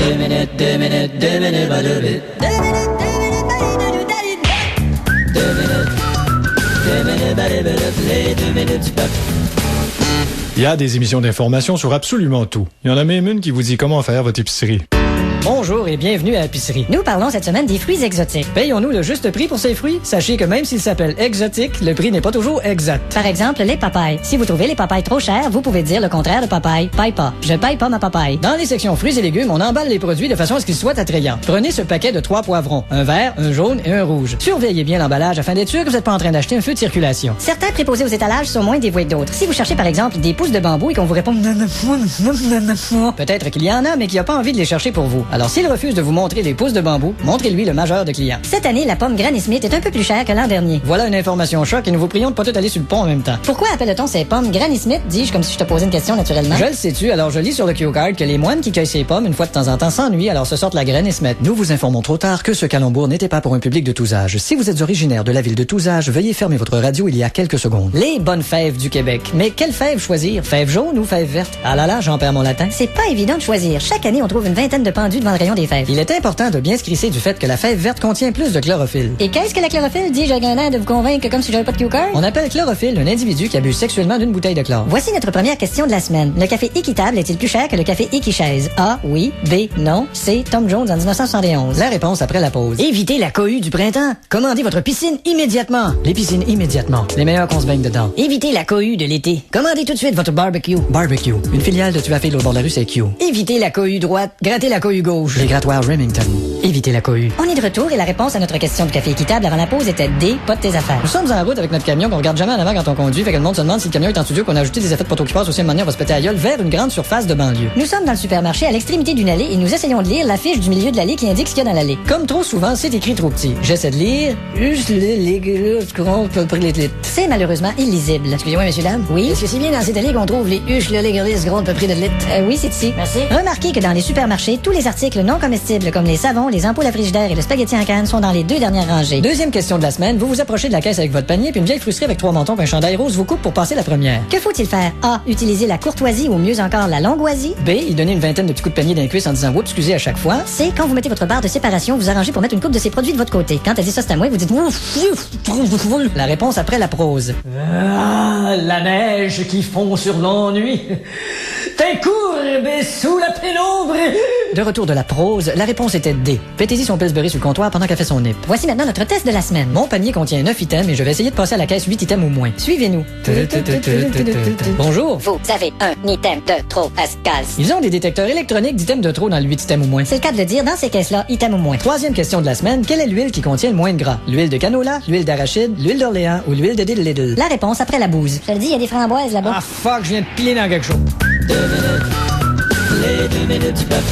Il y a des émissions d'information sur absolument tout. Il y en a même une qui vous dit comment faire votre épicerie. Bonjour et bienvenue à l'épicerie. Nous parlons cette semaine des fruits exotiques. Payons-nous le juste prix pour ces fruits? Sachez que même s'ils s'appellent exotiques, le prix n'est pas toujours exact. Par exemple, les papayes. Si vous trouvez les papayes trop chères, vous pouvez dire le contraire de papaye. Paye pas. Je paye pas ma papaye. Dans les sections fruits et légumes, on emballe les produits de façon à ce qu'ils soient attrayants. Prenez ce paquet de 3 poivrons, un vert, un jaune et un rouge. Surveillez bien l'emballage afin d'être sûr que vous n'êtes pas en train d'acheter un feu de circulation. Certains préposés aux étalages sont moins dévoués que d'autres. Si vous cherchez par exemple des pousses de bambou et qu'on vous répond peut-être qu'il y en a, mais qu'il n'a pas envie de les chercher pour vous. Alors s'il refuse de vous montrer des pousses de bambou, montrez-lui le majeur de clients. Cette année, la pomme Granny Smith est un peu plus chère que l'an dernier. Voilà une information choc et nous vous prions de pas tout aller sur le pont en même temps. Pourquoi appelle-t-on ces pommes Granny Smith, dis-je comme si je te posais une question naturellement? Je le sais-tu, alors je lis sur le cue card que les moines qui cueillent ces pommes une fois de temps en temps s'ennuient, alors se sortent la Granny Smith. Nous vous informons trop tard que ce calembour n'était pas pour un public de tous âges. Si vous êtes originaire de la ville de tous âges, veuillez fermer votre radio il y a quelques secondes. Les bonnes fèves du Québec. Mais quelle fève choisir? Fève jaune ou fève verte? Ah là là, j'en perds mon latin. C'est pas évident de choisir. Chaque année, on trouve une vingtaine de pendus devant le rayon des fèves. Il est important de bien se crisser du fait que la fève verte contient plus de chlorophylle. Et qu'est-ce que la chlorophylle? Dis-je avec un air de vous convaincre comme si j'avais pas de cue card? On appelle chlorophylle un individu qui abuse sexuellement d'une bouteille de chlore. Voici notre première question de la semaine. Le café équitable est-il plus cher que le café équichaise? A, oui. B, non. C, Tom Jones en 1971. La réponse après la pause. Évitez la cohue du printemps. Commandez votre piscine immédiatement. Les piscines immédiatement. Les meilleurs qu'on se baigne dedans. Évitez la cohue de l'été. Commandez tout de suite votre barbecue. Barbecue. Une filiale de Tuafé au bord de la rue, c'est Q. Évitez la cohue droite. Grattez la cohue gauche. Les grattoirs Remington. Évitez la cohue. On est de retour et la réponse à notre question du café équitable avant la pause était D, pas de tes affaires. Nous sommes en route avec notre camion qu'on regarde jamais en avant quand on conduit, fait que le monde se demande si le camion est en studio, qu'on a ajouté des effets de poteau qui passent aussi, à un moment donné, on va se péter à la gueule vers une grande surface de banlieue. Nous sommes dans le supermarché à l'extrémité d'une allée et nous essayons de lire l'affiche du milieu de l'allée qui indique ce qu'il y a dans l'allée. Comme trop souvent, c'est écrit trop petit. J'essaie de lire. C'est malheureusement illisible. Excusez-moi, messieurs, dames. Oui. Est-ce que c'est bien dans cette allée qu'on trouve les huches, le légalis, grondes, peu près de litres? Oui, c'est ici. Merci. Remarquez que dans les supermarchés, tous les articles non comestibles comme les savons, les ampoules à frigidaire et le spaghetti en canne sont dans les 2 dernières rangées. Deuxième question de la semaine. Vous vous approchez de la caisse avec votre panier puis une vieille frustrée avec 3 mentons et un chandail rose vous coupe pour passer la première. Que faut-il faire? A. Utiliser la courtoisie ou mieux encore la longoisie. B. Y donner une vingtaine de petits coups de panier dans les cuisses en disant oups, excusez à chaque fois. C. Quand vous mettez votre barre de séparation, vous arrangez pour mettre une coupe de ces produits de votre côté. Quand elle dit ça, c'est à moi, vous dites La réponse après la prose. Ah, la neige qui fond sur l'ennui. T'es courbe sous la pénombre. De retour de la prose, la réponse était D. Faites-y son Pillsbury sur le comptoir pendant qu'elle fait son nip. Voici maintenant notre test de la semaine. Mon panier contient 9 items et je vais essayer de passer à la caisse 8 items ou moins. Suivez-nous. Bonjour. Vous avez un item de trop, Pascal. Ils ont des détecteurs électroniques d'items de trop dans le 8 items ou moins. C'est le cas de le dire dans ces caisses-là, item ou moins. Troisième question de la semaine. Quelle est l'huile qui contient le moins de gras? L'huile de canola, l'huile d'arachide, l'huile d'Orléans ou l'huile de diddle-diddle? La réponse après la bouse. Je te le dis, il y a des framboises là-bas. Ah fuck, je viens de piler dans quelque chose. 2 minutes. Les 2 minutes du peuple.